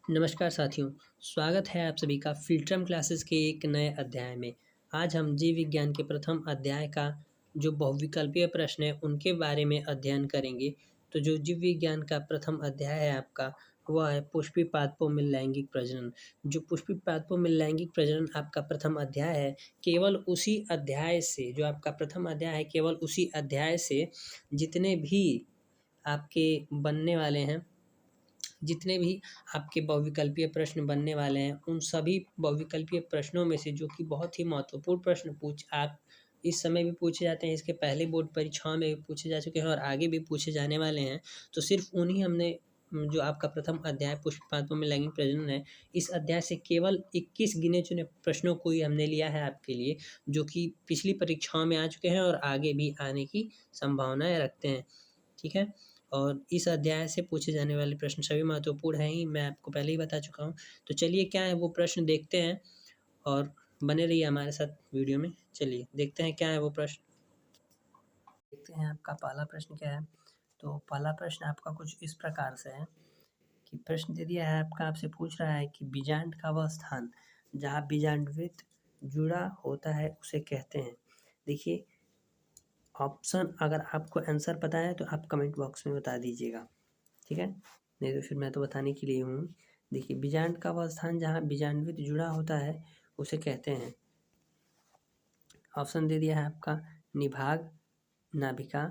नमस्कार साथियों, स्वागत है आप सभी का फिल्ट्रम क्लासेस के एक नए अध्याय में। आज हम जीव विज्ञान के प्रथम अध्याय का जो बहुविकल्पीय प्रश्न है उनके बारे में अध्ययन करेंगे। तो जो जीव विज्ञान का प्रथम अध्याय है आपका वह है पुष्पी पादपों में लैंगिक प्रजनन। जो पुष्पी पादपों में लैंगिक प्रजनन आपका प्रथम अध्याय है, केवल उसी अध्याय से जो आपका प्रथम अध्याय है केवल उसी अध्याय से जितने भी आपके बनने वाले हैं, जितने भी आपके बहुविकल्पीय प्रश्न बनने वाले हैं उन सभी बहुविकल्पीय प्रश्नों में से जो कि बहुत ही महत्वपूर्ण प्रश्न आप इस समय भी पूछे जाते हैं, इसके पहले बोर्ड परीक्षाओं में भी पूछे जा चुके हैं और आगे भी पूछे जाने वाले हैं। तो सिर्फ उन्हीं हमने जो आपका प्रथम अध्याय पुष्प पादपों में लैंगिक प्रजनन है, इस अध्याय से केवल 21 गिने चुने प्रश्नों को ही हमने लिया है आपके लिए, जो कि पिछली परीक्षाओं में आ चुके हैं और आगे भी आने की संभावनाएं रखते हैं। ठीक है, और इस अध्याय से पूछे जाने वाले प्रश्न सभी महत्वपूर्ण हैं ही, मैं आपको पहले ही बता चुका हूँ। तो चलिए क्या है वो प्रश्न देखते हैं और बने रहिए हमारे साथ वीडियो में। चलिए देखते हैं क्या है वो प्रश्न। देखते हैं आपका पहला प्रश्न क्या है। तो पहला प्रश्न आपका कुछ इस प्रकार से है कि प्रश्न दे दिया है आपका, आपसे पूछ रहा है कि बीजांड का वह स्थान जहाँ बीजांडवृत्त जुड़ा होता है उसे कहते हैं। देखिए ऑप्शन अगर आपको आंसर पता है तो आप कमेंट बॉक्स में बता दीजिएगा, ठीक है, नहीं तो फिर मैं तो बताने के लिए हूँ। देखिए बीजांड का वह स्थान जहाँ बीजांडवृत्त जुड़ा होता है उसे कहते हैं। ऑप्शन दे दिया है आपका निभाग, नाभिका,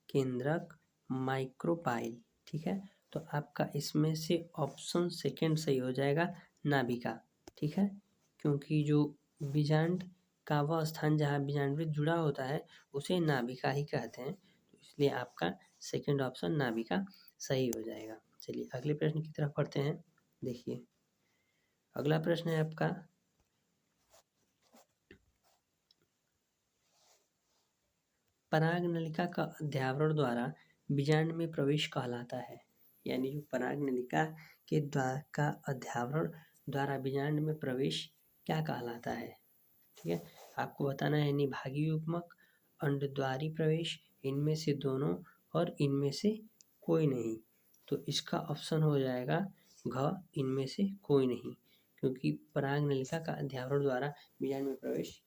केंद्रक, माइक्रोपाइल। ठीक है, तो आपका इसमें से ऑप्शन सेकंड सही हो जाएगा, नाभिका। ठीक है, क्योंकि जो बीजांड का वह स्थान जहाँ बीजांडवृत्त जुड़ा होता है उसे नाभिका ही कहते हैं, तो इसलिए आपका सेकंड ऑप्शन नाभिका सही हो जाएगा। चलिए अगले प्रश्न की तरफ बढ़ते हैं। देखिए अगला प्रश्न है आपका, पराग नलिका का अध्यावरण द्वारा बीजांड में प्रवेश कहलाता है। यानी जो पराग नलिका के द्वारा का अध्यावरण द्वारा बीजांड में प्रवेश क्या कहलाता है। ठीक है, आपको बताना है निभागीय युग्मक, अंडद्वारी प्रवेश, इनमें से दोनों और इनमें से कोई नहीं। तो इसका ऑप्शन हो जाएगा घ, इनमें से कोई नहीं, क्योंकि पराग नलिका का अध्यावरण द्वारा बीजांड में प्रवेश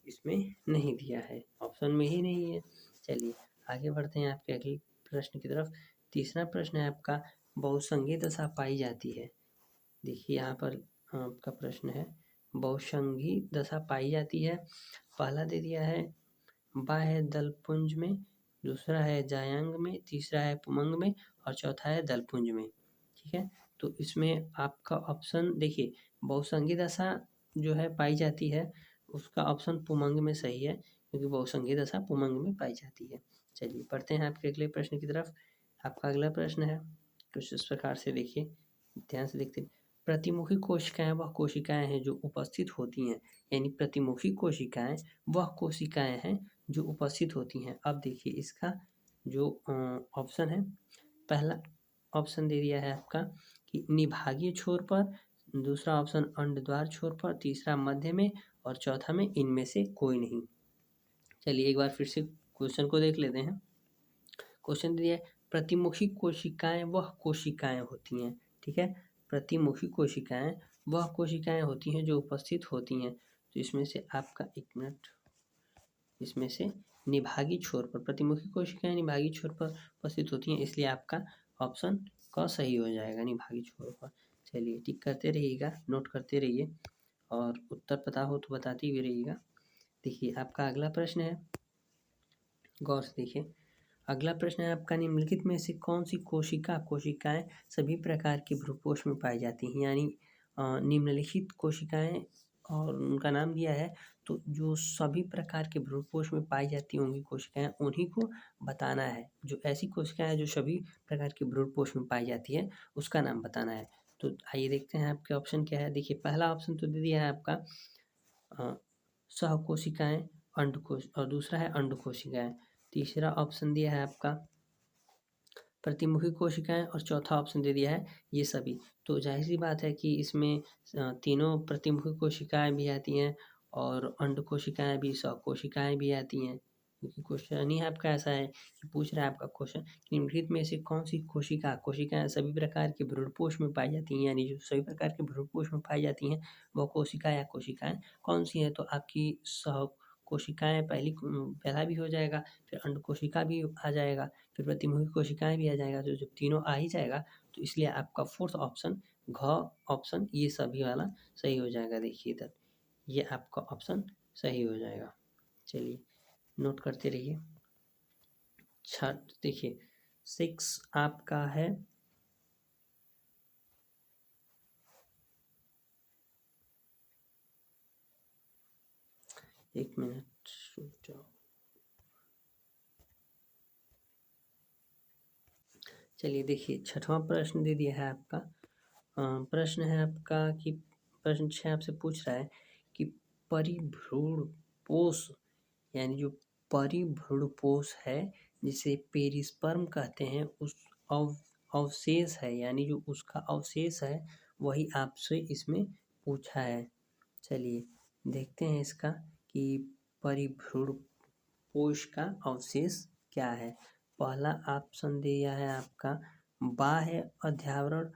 इसमें नहीं दिया है, ऑप्शन में ही नहीं है। चलिए आगे बढ़ते हैं आपके अगले प्रश्न की तरफ। तीसरा प्रश्न है आपका, बहुसंगी दशा पाई जाती है। देखिए यहाँ पर आपका प्रश्न है बहुसंगी दशा पाई जाती है। पहला दे दिया है बाह्य दलपुंज में, दूसरा है जायांग में, तीसरा है पुमंग में और चौथा है दलपुंज में। ठीक है, तो इसमें आपका ऑप्शन देखिए बहुसंगी दशा जो है पाई जाती है उसका ऑप्शन पुमंग में सही है, क्योंकि बहुसंगी दशा पुमंग में पाई जाती है। चलिए पढ़ते हैं आपके अगले प्रश्न की तरफ। आपका अगला प्रश्न है कुछ इस प्रकार से, देखिए ध्यान से देखते। प्रतिमुखी कोशिकाएं वह कोशिकाएं हैं जो उपस्थित होती हैं। यानी प्रतिमुखी कोशिकाएं वह कोशिकाएं हैं जो उपस्थित होती हैं। अब देखिए इसका जो ऑप्शन है, पहला ऑप्शन दे दिया है आपका कि निभागीय छोर पर, दूसरा ऑप्शन अंडद्वार छोर पर, तीसरा मध्य में और चौथा में इनमें से कोई नहीं। चलिए एक बार फिर से क्वेश्चन को देख लेते हैं। क्वेश्चन दिया है प्रतिमुखी कोशिकाएं वह कोशिकाएं होती हैं। ठीक है, प्रतिमुखी कोशिकाएं वह कोशिकाएं होती हैं जो उपस्थित होती हैं। तो इसमें से आपका एक मिनट, इसमें से निभागीय छोर पर, प्रतिमुखी कोशिकाएं निभागीय छोर पर उपस्थित होती हैं, इसलिए आपका ऑप्शन क सही हो जाएगा, निभागीय छोर पर। चलिए टिक करते रहिएगा, नोट करते रहिए और उत्तर पता हो तो बताते भी रहिएगा। देखिए आपका अगला प्रश्न है, गौर से देखिए। अगला प्रश्न है आपका, निम्नलिखित में से कौन सी कोशिकाएं सभी प्रकार के भ्रूपोष में पाई जाती हैं। यानी निम्नलिखित कोशिकाएं और उनका नाम दिया है, तो जो सभी प्रकार के भ्रूपोष में पाई जाती होंगी कोशिकाएं उन्हीं को बताना है। जो ऐसी कोशिकाएं हैं जो सभी प्रकार के भ्रूपोष में पाई जाती है उसका नाम बताना है। तो आइए देखते हैं आपके ऑप्शन क्या है। देखिए पहला ऑप्शन तो दे दिया है आपका सहकोशिकाएं, अंडकोश, और दूसरा है अंडकोशिकाएं। तीसरा ऑप्शन दिया है आपका प्रतिमुखी कोशिकाएं और चौथा ऑप्शन दे दिया है ये सभी। तो जाहिर सी बात है कि इसमें तीनों प्रतिमुखी कोशिकाएं भी आती हैं और अंड कोशिकाएं भी, सहकोशिकाएं भी आती हैं, क्योंकि क्वेश्चन ही आपका ऐसा है कि पूछ रहा है आपका क्वेश्चन कि निम्नलिखित में से कौन सी कोशिकाएं सभी प्रकार के भ्रूणपोष में पाई जाती हैं, यानी जो सभी प्रकार के भ्रूणपोष में पाई जाती हैं वो कोशिकाएं कौन सी हैं। तो आपकी सह कोशिकाएं पहला भी हो जाएगा, फिर अंड कोशिका भी आ जाएगा, फिर प्रतिमुखी कोशिकाएं भी आ जाएगा। तो जब तीनों आ ही जाएगा तो इसलिए आपका फोर्थ ऑप्शन घ ऑप्शन ये सभी वाला सही हो जाएगा। देखिए इधर ये आपका ऑप्शन सही हो जाएगा। चलिए नोट करते रहिए। देखिए 6 आपका है एक मिनट रुक जाओ। चलिए देखिए 6वां प्रश्न दे दिया है आपका। प्रश्न है आपका कि प्रश्न 6 आपसे पूछ रहा है कि परिभ्रूणपोष यानी जो परिभ्रूणपोष है जिसे पेरिस्पर्म कहते हैं उस अवशेष है, यानी जो उसका अवशेष है वही आपसे इसमें पूछा है। चलिए देखते हैं इसका कि परिभ्रूणपोष का अवशेष क्या है। पहला ऑप्शन दिया है आपका बाह्य अध्यावरण,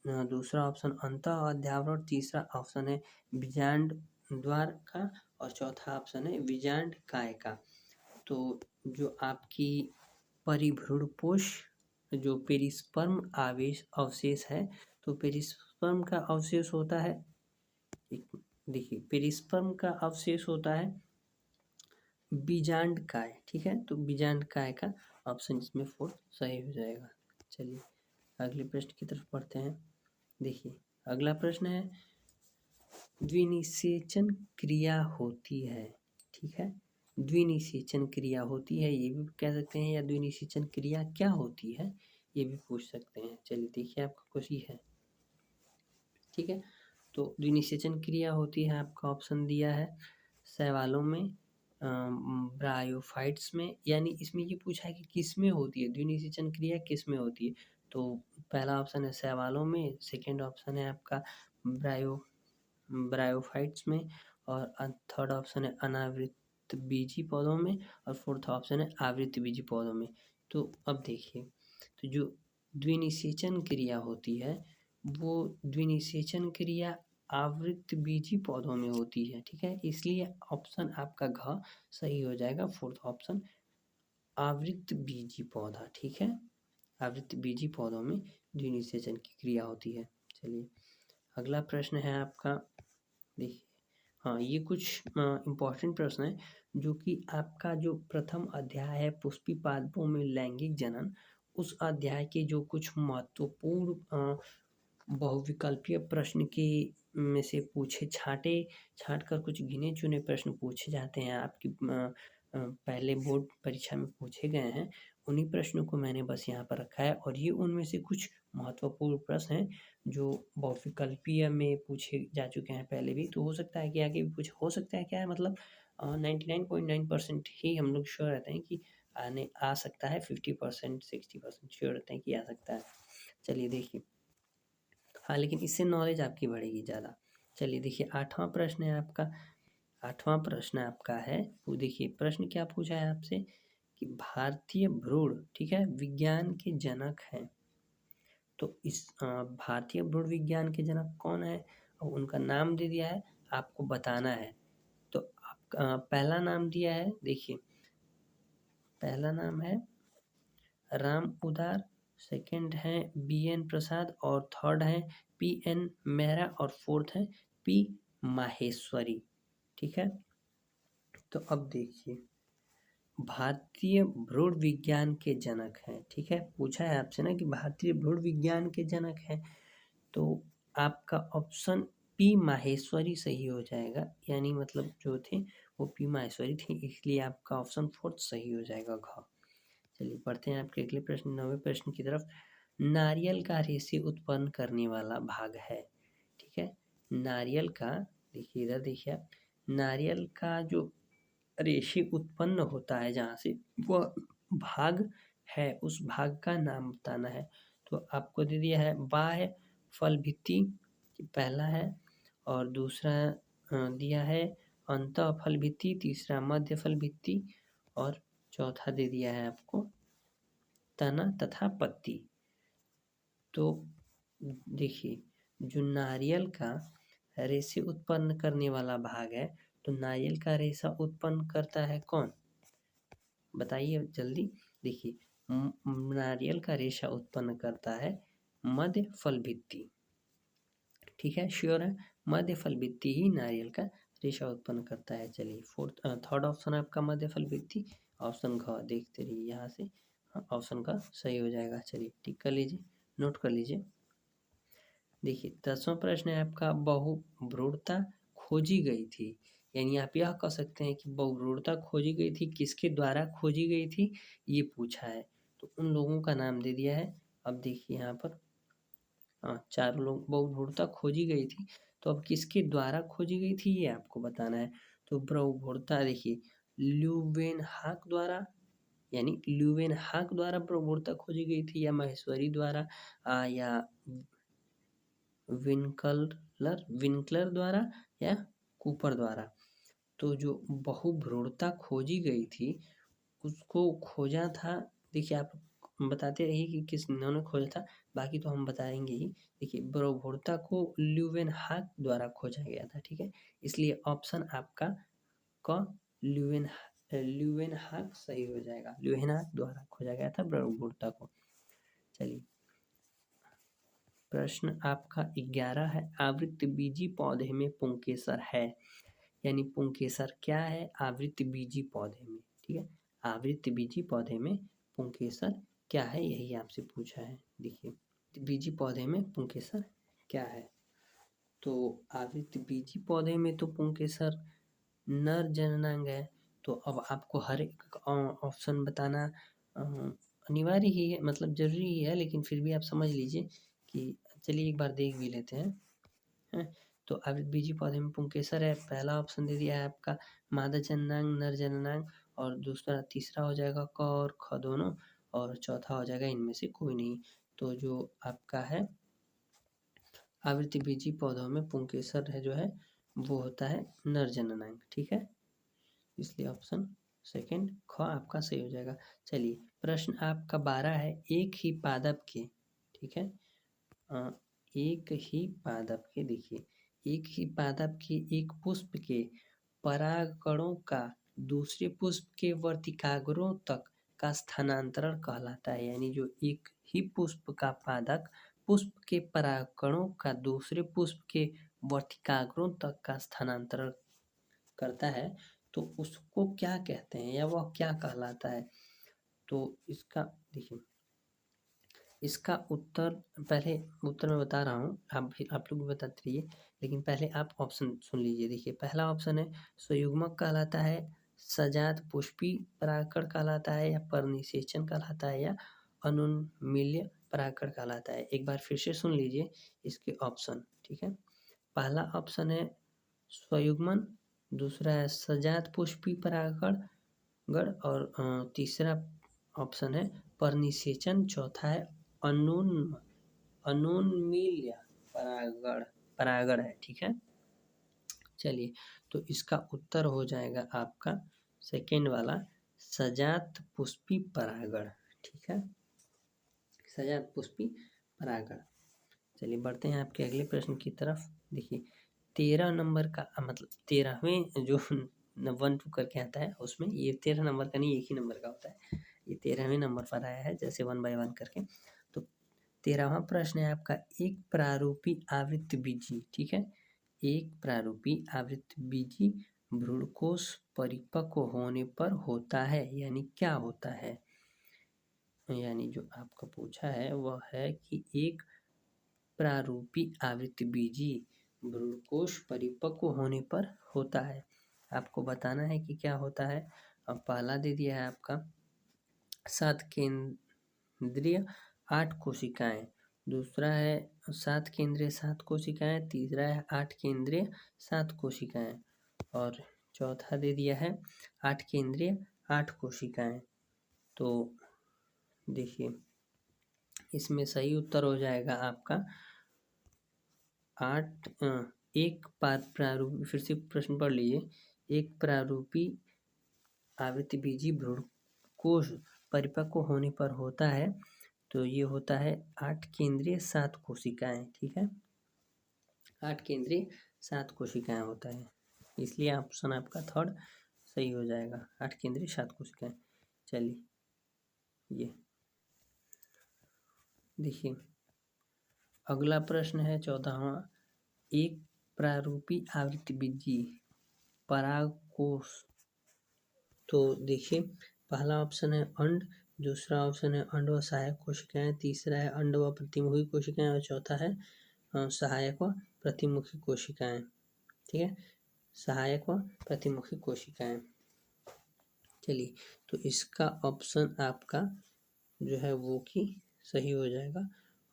दूसरा ऑप्शन अंतः अध्यावरण, तीसरा ऑप्शन है बीजांड द्वार का और चौथा ऑप्शन है बीजांड काय का। तो जो आपकी परिभ्रूणपोष जो पेरिस्पर्म अवशेष है, तो पेरिस्पर्म का अवशेष होता है, देखिए पेरिस्पर्म का अवशेष होता है बीजांड काय। ठीक है, तो बीजांड काय का ऑप्शन इसमें 4 सही हो जाएगा। चलिए अगले प्रश्न की तरफ बढ़ते हैं। देखिए अगला प्रश्न है द्विनिषेचन क्रिया होती है। ठीक है, द्विनिषेचन क्रिया होती है ये भी कह सकते हैं, या द्विनिषेचन क्रिया क्या होती है ये भी पूछ सकते हैं। चलिए देखिए आपका क्वेश्चन है। ठीक है, तो द्विनिषेचन क्रिया होती है आपका ऑप्शन दिया है शैवालों में, ब्रायोफाइट्स में, यानी इसमें ये पूछा है कि किस में होती है द्विनिषेचन क्रिया, किस में होती है। तो पहला ऑप्शन है शैवालों में, सेकेंड ऑप्शन है आपका ब्रायोफाइट्स में, और थर्ड ऑप्शन है अनावृत बीजी पौधों में, और फोर्थ ऑप्शन है आवृत बीजी पौधों में। तो अब देखिए तो जो द्विनिषेचन क्रिया होती है वो द्विनिषेचन क्रिया आवृत बीजी पौधों में होती है। ठीक है, इसलिए ऑप्शन आपका घ सही हो जाएगा, फोर्थ ऑप्शन आवृत बीजी पौधा। ठीक है, आवृत बीजी पौधों में द्विनिषेचन की क्रिया होती है। चलिए अगला प्रश्न है आपका। देखिए हाँ ये कुछ इम्पोर्टेंट प्रश्न है जो कि आपका जो प्रथम अध्याय है पुष्पी पादपों में लैंगिक जनन, उस अध्याय के जो कुछ महत्वपूर्ण बहुविकल्पीय प्रश्न के में से पूछे छांट कर कुछ गिने चुने प्रश्न पूछे जाते हैं आपकी पहले बोर्ड परीक्षा में पूछे गए हैं। उन्हीं प्रश्नों को मैंने बस यहाँ पर रखा है, और ये उनमें से कुछ महत्वपूर्ण प्रश्न हैं जो बहुविकल्पीय में पूछे जा चुके हैं पहले भी। तो हो सकता है कि आगे भी कुछ हो सकता है, क्या है मतलब 99.9% ही हम लोग श्योर रहते हैं कि आ सकता है, 50% 60% श्योर रहते हैं कि आ सकता है। चलिए देखिए हाँ, लेकिन इससे नॉलेज आपकी बढ़ेगी ज़्यादा। चलिए देखिए 8वां प्रश्न है आपका। 8वां प्रश्न आपका है, वो देखिए प्रश्न क्या पूछा है आपसे कि भारतीय भ्रूण, ठीक है, विज्ञान के जनक हैं। तो इस भारतीय भ्रूण विज्ञान के जनक कौन है और उनका नाम दे दिया है, आपको बताना है। तो आपका पहला नाम दिया है, देखिए पहला नाम है राम उदार, सेकंड है BN प्रसाद, और थर्ड है PN मेहरा, और फोर्थ है P माहेश्वरी। ठीक है, तो अब देखिए भारतीय भ्रूण विज्ञान के जनक हैं। ठीक है, पूछा है आपसे ना कि भारतीय भ्रूण विज्ञान के जनक हैं, तो आपका ऑप्शन P माहेश्वरी सही हो जाएगा, यानी मतलब जो थे वो P माहेश्वरी थी, इसलिए आपका ऑप्शन 4 सही हो जाएगा घ। चलिए पढ़ते हैं आपके अगले प्रश्न 9वें प्रश्न की तरफ। नारियल का रेशे उत्पन्न करने वाला भाग है। ठीक है, नारियल का, देखिए इधर देखिए आप, नारियल का जो रेशे उत्पन्न होता है जहाँ से वह भाग है, उस भाग का नाम बताना है। तो आपको दे दिया है बाह्य फल भित्ति पहला है, और दूसरा दिया है अंतः फल भित्ति, तीसरा मध्य फल भित्ति, और चौथा दे दिया है आपको तना तथा पत्ती। तो देखिए, जो नारियल का रेशे उत्पन्न करने वाला भाग है, तो नारियल का रेशा उत्पन्न करता है कौन, बताइए जल्दी। देखिए, नारियल का रेशा उत्पन्न करता है मध्य फल भित्ति। ठीक है, श्योर है, मध्य फल भित्ति ही नारियल का रेशा उत्पन्न करता है। चलिए थर्ड ऑप्शन आपका मध्य फल भित्ति, ऑप्शन घ देखते रहिए यहाँ से, ऑप्शन का सही हो जाएगा। चलिए टिक कर लीजिए, नोट कर लीजिए। देखिए 10वां प्रश्न है आपका, बहुब्रूढ़ता खोजी गई थी, यानी आप यह कह सकते हैं कि बहुब्रूढ़ता खोजी गई थी, किसके द्वारा खोजी गई थी ये पूछा है, तो उन लोगों का नाम दे दिया है। अब देखिए यहाँ पर चारों लोग बहुब्रूढ़ता खोजी गई थी, तो अब किसके द्वारा खोजी गई थी ये आपको बताना है। तो बहुब्रूढ़ता देखिए ल्यूवेनहाक द्वारा, यानी ल्यूवेनहाक द्वारा बहुब्रूढ़ता खोजी गई थी, या महेश्वरी द्वारा, या विनक्लर द्वारा, या कूपर द्वारा। तो जो बहुब्रूढ़ता खोजी गई थी उसको खोजा था, देखिए आप बताते रहिए कि किस इन्होंने खोजा था, बाकी तो हम बताएंगे ही। देखिए बहुब्रूढ़ता को ल्यूवेनहाक द्वारा खोजा गया था, ठीक है, इसलिए ऑप्शन आपका क ल्यूवेनहाक सही हो जाएगा, ल्यूवेनहाक द्वारा खोजा गया था बहुब्रूढ़ता को। चलिए प्रश्न आपका 11 है, आवृतबीजी पौधे में पुंकेसर है, यानी पुंकेसर क्या है आवृतबीजी पौधे में, ठीक है, आवृतबीजी पौधे में पुंकेसर क्या है, यही आपसे पूछा है। देखिए बीजी पौधे में पुंकेसर क्या है, तो आवृतबीजी पौधे में तो पुंकेसर नर जननांग है। तो अब आपको हर एक ऑप्शन बताना अनिवार्य ही है, मतलब जरूरी ही है, लेकिन फिर भी आप समझ लीजिए कि चलिए एक बार देख भी लेते हैं। तो आवृतबीजी पौधे में पुंकेसर है, पहला ऑप्शन दे दिया है आपका मादा जननांग नर जननांग, और दूसरा तीसरा हो जाएगा क और ख दोनों, और चौथा हो जाएगा इनमें से कोई नहीं। तो जो आपका है आवृतबीजी पौधों में पुंकेसर है जो है वो होता है नर जननांग, ठीक है, इसलिए ऑप्शन सेकंड ख आपका सही हो जाएगा। चलिए प्रश्न आपका 12 है, एक ही पादप के, ठीक है, एक ही पादप के, देखिए एक ही पादप के एक पुष्प के परागकणों का दूसरे पुष्प के वर्तिकाग्रों तक का स्थानांतरण कहलाता है, यानी जो एक ही पुष्प का पादक पुष्प के परागकणों का दूसरे पुष्प के वर्तिकाग्रों तक का स्थानांतरण करता है, तो उसको क्या कहते हैं या वह क्या कहलाता है। तो इसका देखिए, इसका उत्तर पहले उत्तर मैं बता रहा हूँ, आप लोग भी बताते रहिए, लेकिन पहले आप ऑप्शन सुन लीजिए। देखिए पहला ऑप्शन है स्वयुग्मक कहलाता है, सजात पुष्पी परागकण कहलाता है, या परनिषेचन कहलाता है, या अनुन्मील्य परागकण कहलाता है। एक बार फिर से सुन लीजिए इसके ऑप्शन, ठीक है, पहला ऑप्शन है स्वयुग्मन, दूसरा है सजात पुष्पी परागकण गण, और तीसरा ऑप्शन है परनिषेचन, चौथा है अनुन्मील्य परागण है, ठीक है। चलिए तो इसका उत्तर हो जाएगा आपका सेकेंड वाला सजात पुष्पी परागण, ठीक है, सजात पुष्पी परागण। चलिए बढ़ते हैं आपके अगले प्रश्न की तरफ। देखिए 13 नंबर का मतलब 13वें जो 1 2 करके आता है उसमें ये 13 नंबर का नहीं, एक ही नंबर का होता है, ये 13वें नंबर पर आया है जैसे 1 बाय 1 करके। तो 13वां प्रश्न है आपका, एक प्रारूपी आवृतबीजी, ठीक है, एक प्रारूपी आवृतबीजी भ्रूणकोश परिपक्व होने पर होता है, यानी क्या होता है, यानी जो आपका पूछा है वह है कि एक प्रारूपी आवृतबीजी भ्रूणकोश परिपक्व होने पर होता है, आपको बताना है कि क्या होता है। अब पहला दे दिया है आपका 7 केंद्रीय 8 कोशिकाएं, दूसरा है 7 केंद्रीय 7 कोशिकाएं, तीसरा है 8 केंद्रीय 7 कोशिकाएं, और चौथा दे दिया है 8 केंद्रीय 8 कोशिकाएं। तो देखिए इसमें सही उत्तर हो जाएगा आपका 8 एक प्रारूपी, फिर से प्रश्न पढ़ लीजिए, एक प्रारूपी आवृतबीजी भ्रूण कोश परिपक्व होने पर होता है, तो ये होता है 8 केंद्रीय 7 कोशिकाएं। ठीक है, 8 केंद्रीय 7 कोशिकाएं होता है, इसलिए ऑप्शन आपका थर्ड सही हो जाएगा, 8 केंद्रीय 7 कोशिकाएं। चलिए ये देखिए, अगला प्रश्न है 14वां, एक प्रारूपी आवृत्तिबीजी परागकोश। तो देखिए, पहला ऑप्शन है अंड, दूसरा ऑप्शन है अंड व सहायक कोशिकाएं, तीसरा है अंड व प्रतिमुखी कोशिकाएं और चौथा है सहायक व प्रतिमुखी कोशिकाएं। ठीक है, सहायक व प्रतिमुखी कोशिकाएं। चलिए, तो इसका ऑप्शन आपका जो है वो कि सही हो जाएगा,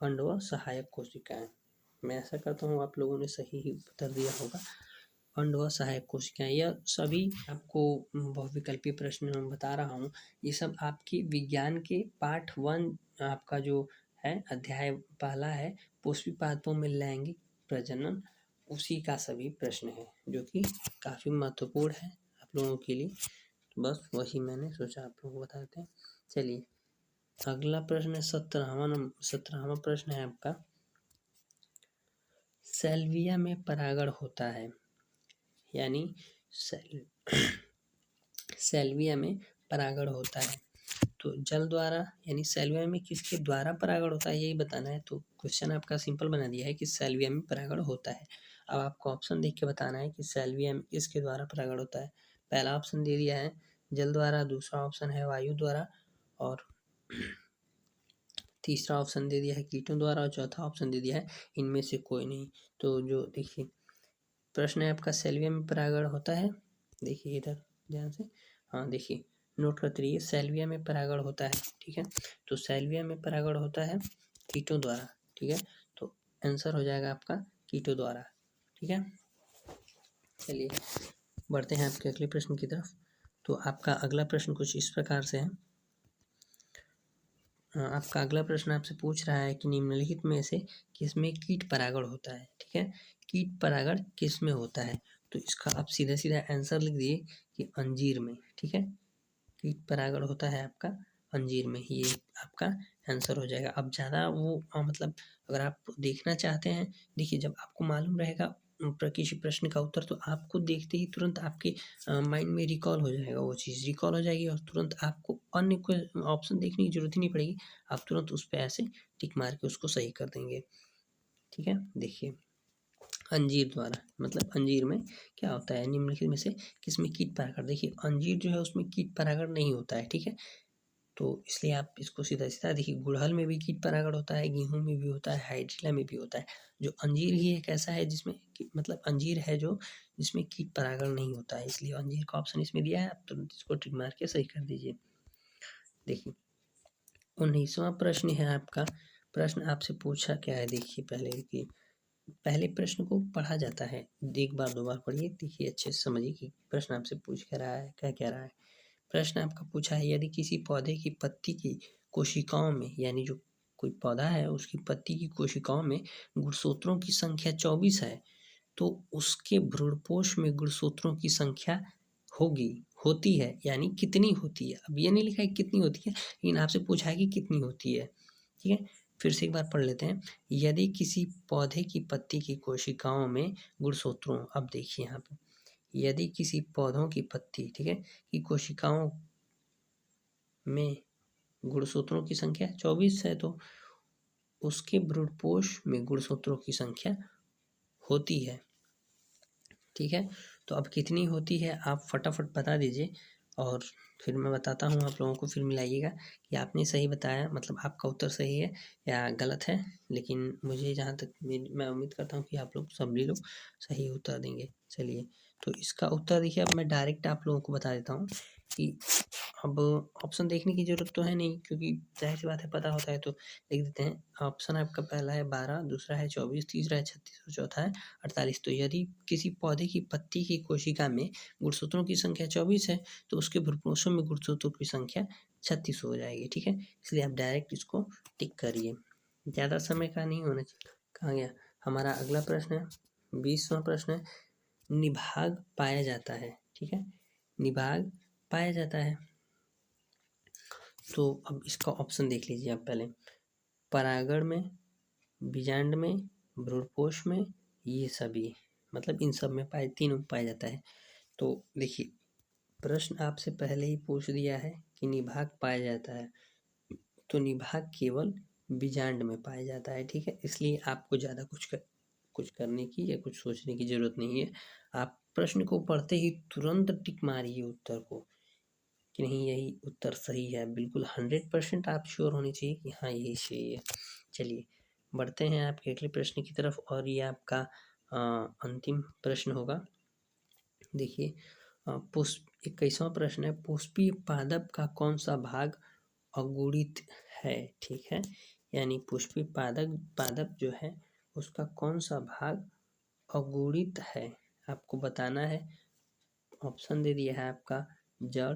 अंड व सहायक कोशिकाएं। मैं ऐसा करता हूँ आप लोगों ने सही ही उत्तर दिया होगा, अंड व सहायक कोशिकाएं। यह सभी आपको बहुविकल्पी प्रश्न मैं बता रहा हूँ, ये सब आपकी विज्ञान के पार्ट 1 आपका जो है अध्याय पहला है, पोषी पादपों में लैंगिक प्रजनन, उसी का सभी प्रश्न है, जो कि काफ़ी महत्वपूर्ण है आप लोगों के लिए। तो बस वही मैंने सोचा आप लोगों को बता देते हैं। चलिए, अगला प्रश्न है 17वां प्रश्न है आपका, सैल्विया में परागण होता है, यानी सैल्विया में परागण होता है, तो जल द्वारा, यानी सैल्विया में किसके द्वारा परागण होता है यही बताना है। तो क्वेश्चन आपका सिंपल बना दिया है कि सैल्विया में परागण होता है। अब आपको ऑप्शन देख के बताना है कि सैल्विया में किसके द्वारा परागण होता है। पहला ऑप्शन दे दिया है जल द्वारा, दूसरा ऑप्शन है वायु द्वारा, और तीसरा ऑप्शन दे दिया है कीटों द्वारा, और चौथा ऑप्शन दे दिया है इनमें से कोई नहीं। तो जो देखिए प्रश्न है आपका, सैल्विया में परागण होता है, देखिए इधर ध्यान से, हाँ देखिए नोट करते रहिए, सैल्विया में परागण होता है। ठीक है, तो सैल्विया में परागण होता है कीटों द्वारा। ठीक है, तो आंसर हो जाएगा आपका कीटों द्वारा। ठीक है, चलिए बढ़ते हैं आपके अगले प्रश्न की तरफ। तो आपका अगला प्रश्न कुछ इस प्रकार से है, आपका अगला प्रश्न आपसे पूछ रहा है कि निम्नलिखित में से किसमें कीट परागण होता है। ठीक है, कीट परागण किस में होता है, तो इसका आप सीधा सीधा आंसर लिख दिए कि अंजीर में। ठीक है, कीट परागण होता है आपका अंजीर में, ये आपका आंसर हो जाएगा। अब ज़्यादा वो मतलब अगर आप देखना चाहते हैं, देखिए जब आपको मालूम रहेगा किसी प्रश्न का उत्तर, तो आपको देखते ही तुरंत आपके माइंड में रिकॉल हो जाएगा, वो चीज़ रिकॉल हो जाएगी, और तुरंत आपको अन्य कोई ऑप्शन देखने की जरूरत ही नहीं पड़ेगी, आप तुरंत उस पर ऐसे टिक मार के उसको सही कर देंगे। ठीक है, देखिए अंजीर द्वारा, मतलब अंजीर में क्या होता है, निम्नलिखित में से किसमें कीट परागण। देखिए अंजीर जो है उसमें कीट परागण नहीं होता है। ठीक है, तो इसलिए आप इसको सीधा सीधा देखिए, गुड़हल में भी कीट परागण होता है, गेहूं में भी होता है, हाइड्रिला में भी होता है। जो अंजीर ही एक ऐसा है जिसमें मतलब अंजीर है जो जिसमें कीट परागण नहीं होता है, इसलिए अंजीर का ऑप्शन इसमें दिया है। आप तुरंत इसको टिक मार के सही कर दीजिए। देखिए 19वां प्रश्न है आपका, प्रश्न आपसे पूछा क्या है, देखिए पहले प्रश्न को पढ़ा जाता है, एक बार दो बार पढ़िए, देखिए अच्छे से समझिए कि प्रश्न आपसे पूछ क्या रहा है, क्या कह रहा है। प्रश्न आपका पूछा है, यदि किसी पौधे की पत्ती की कोशिकाओं में, यानी जो कोई पौधा है उसकी पत्ती की कोशिकाओं में गुणसूत्रों की संख्या 24 है, तो उसके भ्रूणपोष में गुणसूत्रों की संख्या होती है, यानी कितनी होती है। अब ये नहीं लिखा है कितनी होती है, लेकिन आपसे पूछा है कि कितनी होती है। ठीक है, फिर से एक बार पढ़ लेते हैं, यदि किसी पौधे की पत्ती की कोशिकाओं में गुणसूत्रों, अब देखिए यहाँ पे, यदि किसी पौधों की पत्ती, ठीक है, की कोशिकाओं में गुणसूत्रों की संख्या 24 है, तो उसके भ्रूणपोष में गुणसूत्रों की संख्या होती है। ठीक है, तो अब कितनी होती है आप फटाफट बता दीजिए, और फिर मैं बताता हूँ आप लोगों को, फिर मिलाइएगा कि आपने सही बताया, मतलब आपका उत्तर सही है या गलत है। लेकिन मुझे जहाँ तक मैं उम्मीद करता हूँ कि आप लोग सभी लोग सही उत्तर देंगे। चलिए, तो इसका उत्तर देखिए, अब मैं डायरेक्ट आप लोगों को बता देता हूँ कि अब ऑप्शन देखने की ज़रूरत तो है नहीं, क्योंकि जाहिर सी बात है पता होता है, तो लिख देते हैं। ऑप्शन आपका पहला है 12, दूसरा है 24, तीसरा है 36 और चौथा है 48। तो यदि किसी पौधे की पत्ती की कोशिका में गुणसूत्रों की संख्या 24 है, तो उसके भ्रूणपोषों में गुणसूत्रों की संख्या 36 हो जाएगी। ठीक है, इसलिए आप डायरेक्ट इसको टिक करिए, ज़्यादा समय का नहीं होना चाहिए। कहाँ गया हमारा अगला प्रश्न है, 20वां प्रश्न है, निभाग पाया जाता है। ठीक है, निभाग पाया जाता है, तो अब इसका ऑप्शन देख लीजिए आप पहले। परागण में, बीजांड में, भ्रूणपोष में, ये सभी, मतलब इन सब में तीनों पाया जाता है। तो देखिए, प्रश्न आपसे पहले ही पूछ दिया है कि निभाग पाया जाता है, तो निभाग केवल बीजांड में पाया जाता है, ठीक है। इसलिए आपको ज़्यादा कुछ करने की या कुछ सोचने की ज़रूरत नहीं है। आप प्रश्न को पढ़ते ही तुरंत टिक मारिए उत्तर को कि नहीं यही उत्तर सही है। बिल्कुल 100% आप श्योर होनी चाहिए कि हाँ यही सही है। चलिए बढ़ते हैं आपके अगले प्रश्न की तरफ, और ये आपका अंतिम प्रश्न होगा। देखिए, पुष्प 21वां प्रश्न है, पुष्पीय पादप का कौन सा भाग अगुणित है, ठीक है। यानी पुष्पीय पादप जो है उसका कौन सा भाग अगुणित है, आपको बताना है। ऑप्शन दे दिया है आपका, जड़,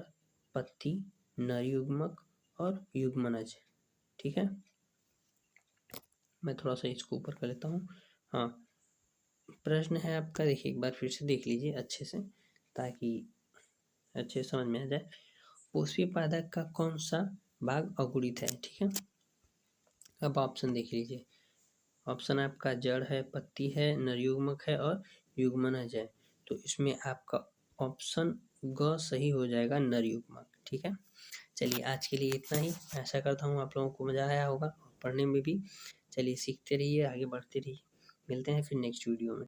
पत्ती, नरयुग्मक और युग्मनज, ठीक है। मैं थोड़ा सा इसको ऊपर कर लेता हूँ। हाँ, प्रश्न है आपका, देखिए एक बार फिर से देख लीजिए अच्छे से ताकि अच्छे समझ में आ जाए। पुष्पीय पादप का कौन सा भाग अगुणित है, ठीक है। अब ऑप्शन देख लीजिए। ऑप्शन आपका जड़ है, पत्ती है, नरयुग्मक है और युग्मनज है। तो इसमें आपका ऑप्शन ग सही हो जाएगा, नरयुग्मक, ठीक है। चलिए आज के लिए इतना ही। आशा करता हूँ आप लोगों को मज़ा आया होगा, पढ़ने में भी। चलिए सीखते रहिए, आगे बढ़ते रहिए। मिलते हैं फिर नेक्स्ट वीडियो में।